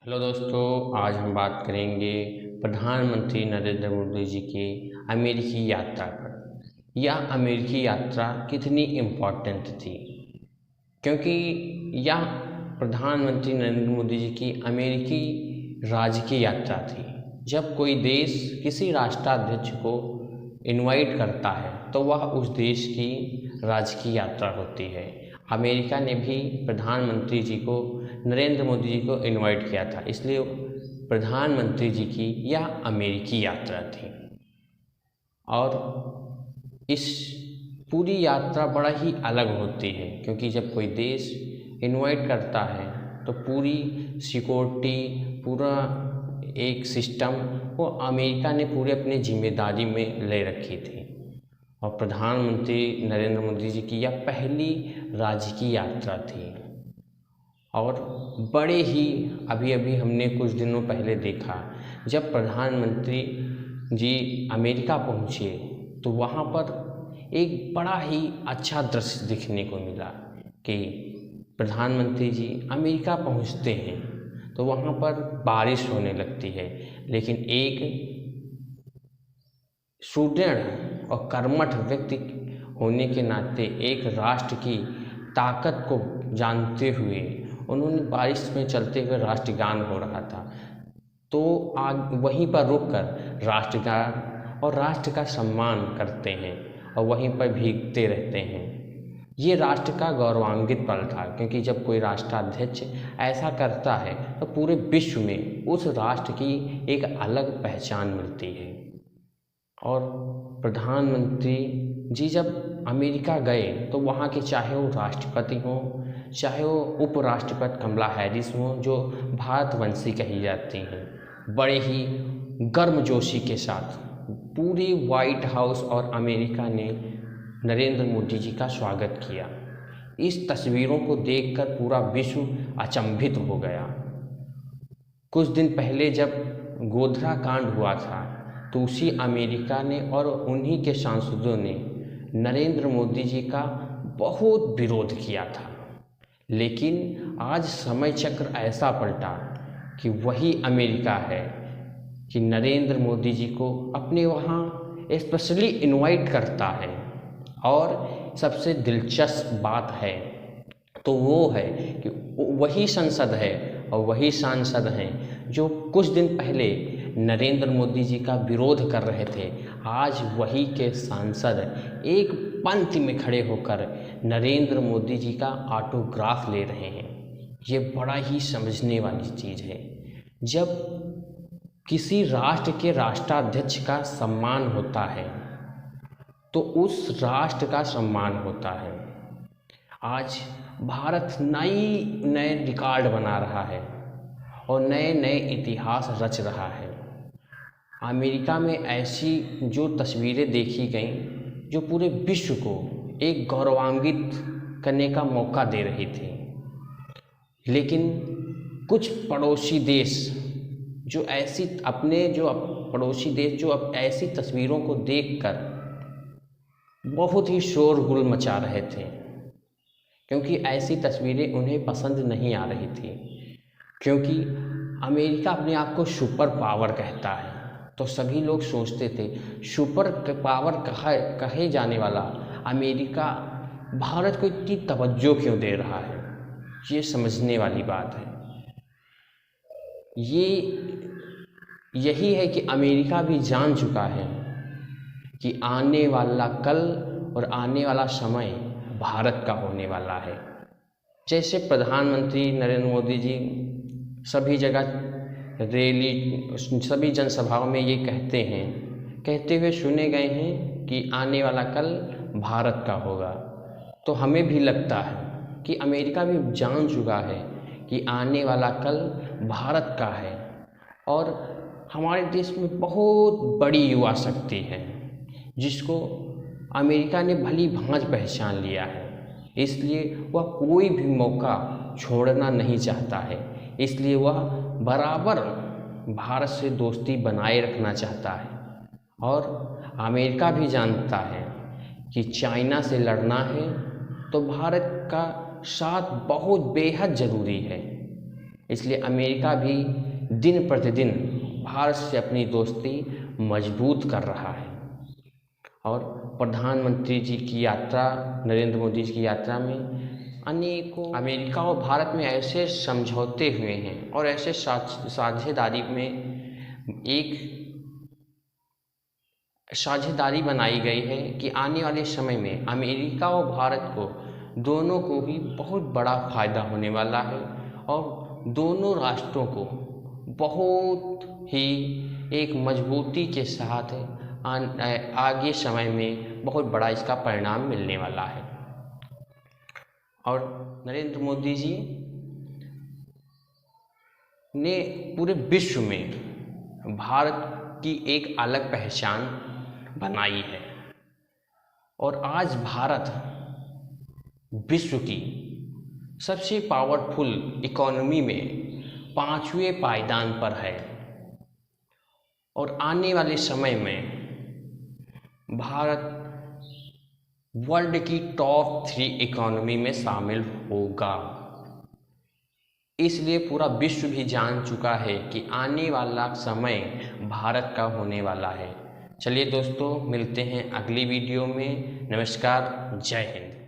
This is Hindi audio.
हेलो दोस्तों, आज हम बात करेंगे प्रधानमंत्री नरेंद्र मोदी जी की अमेरिकी यात्रा पर। यह अमेरिकी यात्रा कितनी इम्पोर्टेंट थी, क्योंकि यह प्रधानमंत्री नरेंद्र मोदी जी की अमेरिकी राजकीय यात्रा थी। जब कोई देश किसी राष्ट्राध्यक्ष को इनवाइट करता है तो वह उस देश की राजकीय यात्रा होती है। अमेरिका ने भी प्रधानमंत्री जी को, नरेंद्र मोदी जी को इनवाइट किया था, इसलिए प्रधानमंत्री जी की यह अमेरिकी यात्रा थी। और इस पूरी यात्रा बड़ा ही अलग होती है, क्योंकि जब कोई देश इनवाइट करता है तो पूरी सिक्योरिटी, पूरा एक सिस्टम वो अमेरिका ने पूरे अपने जिम्मेदारी में ले रखी थी। और प्रधानमंत्री नरेंद्र मोदी जी की यह पहली राजकीय यात्रा थी। और बड़े ही अभी अभी हमने कुछ दिनों पहले देखा, जब प्रधानमंत्री जी अमेरिका पहुँचे तो वहाँ पर एक बड़ा ही अच्छा दृश्य दिखने को मिला कि प्रधानमंत्री जी अमेरिका पहुँचते हैं तो वहाँ पर बारिश होने लगती है, लेकिन एक सुदृढ़ और कर्मठ व्यक्ति होने के नाते, एक राष्ट्र की ताकत को जानते हुए उन्होंने बारिश में चलते हुए राष्ट्रगान हो रहा था तो वहीं पर रुककर राष्ट्रगान और राष्ट्र का सम्मान करते हैं और वहीं पर भीगते रहते हैं। ये राष्ट्र का गौरवान्वित पल था, क्योंकि जब कोई राष्ट्राध्यक्ष ऐसा करता है तो पूरे विश्व में उस राष्ट्र की एक अलग पहचान मिलती है। और प्रधानमंत्री जी जब अमेरिका गए तो वहाँ के, चाहे वो राष्ट्रपति हों, चाहे वो उपराष्ट्रपति कमला हैरिस हों जो भारतवंशी कही जाती हैं, बड़े ही गर्मजोशी के साथ पूरी व्हाइट हाउस और अमेरिका ने नरेंद्र मोदी जी का स्वागत किया। इस तस्वीरों को देखकर पूरा विश्व अचंभित हो गया। कुछ दिन पहले जब गोधरा कांड हुआ था तो उसी अमेरिका ने और उन्हीं के सांसदों ने नरेंद्र मोदी जी का बहुत विरोध किया था। लेकिन आज समय चक्र ऐसा पलटा कि वही अमेरिका है कि नरेंद्र मोदी जी को अपने वहाँ स्पेशली इनवाइट करता है। और सबसे दिलचस्प बात है तो वो है कि वही संसद है और वही सांसद हैं जो कुछ दिन पहले नरेंद्र मोदी जी का विरोध कर रहे थे, आज वही के सांसद एक पंक्ति में खड़े होकर नरेंद्र मोदी जी का ऑटोग्राफ ले रहे हैं। ये बड़ा ही समझने वाली चीज़ है। जब किसी राष्ट्र के राष्ट्राध्यक्ष का सम्मान होता है तो उस राष्ट्र का सम्मान होता है। आज भारत नए रिकॉर्ड बना रहा है और नए नए इतिहास रच रहा है। अमेरिका में ऐसी जो तस्वीरें देखी गईं जो पूरे विश्व को एक गौरवान्वित करने का मौका दे रही थी, लेकिन कुछ पड़ोसी देश जो अब ऐसी तस्वीरों को देखकर बहुत ही शोरगुल मचा रहे थे, क्योंकि ऐसी तस्वीरें उन्हें पसंद नहीं आ रही थी। क्योंकि अमेरिका अपने आप को सुपर पावर कहता है, तो सभी लोग सोचते थे सुपर पावर कहे जाने वाला अमेरिका भारत को इतनी तवज्जो क्यों दे रहा है। ये समझने वाली बात है। यही है कि अमेरिका भी जान चुका है कि आने वाला कल और आने वाला समय भारत का होने वाला है। जैसे प्रधानमंत्री नरेंद्र मोदी जी सभी जगह रैली, सभी जनसभाओं में ये कहते हुए सुने गए हैं कि आने वाला कल भारत का होगा। तो हमें भी लगता है कि अमेरिका भी जान चुका है कि आने वाला कल भारत का है। और हमारे देश में बहुत बड़ी युवा शक्ति है जिसको अमेरिका ने भली भांति पहचान लिया है, इसलिए वह कोई भी मौका छोड़ना नहीं चाहता है। इसलिए वह बराबर भारत से दोस्ती बनाए रखना चाहता है। और अमेरिका भी जानता है कि चाइना से लड़ना है तो भारत का साथ बहुत बेहद ज़रूरी है। इसलिए अमेरिका भी दिन प्रतिदिन भारत से अपनी दोस्ती मजबूत कर रहा है। और प्रधानमंत्री जी की यात्रा, नरेंद्र मोदी जी की यात्रा में अनेकों अमेरिका और भारत में ऐसे समझौते हुए हैं और ऐसे साझेदारी में एक साझेदारी बनाई गई है कि आने वाले समय में अमेरिका और भारत को दोनों को ही बहुत बड़ा फ़ायदा होने वाला है और दोनों राष्ट्रों को बहुत ही एक मजबूती के साथ आगे समय में बहुत बड़ा इसका परिणाम मिलने वाला है। और नरेंद्र मोदी जी ने पूरे विश्व में भारत की एक अलग पहचान बनाई है और आज भारत विश्व की सबसे पावरफुल इकोनॉमी में 5वें पायदान पर है और आने वाले समय में भारत वर्ल्ड की टॉप 3 इकोनॉमी में शामिल होगा। इसलिए पूरा विश्व भी जान चुका है कि आने वाला समय भारत का होने वाला है। चलिए दोस्तों, मिलते हैं अगली वीडियो में। नमस्कार, जय हिंद।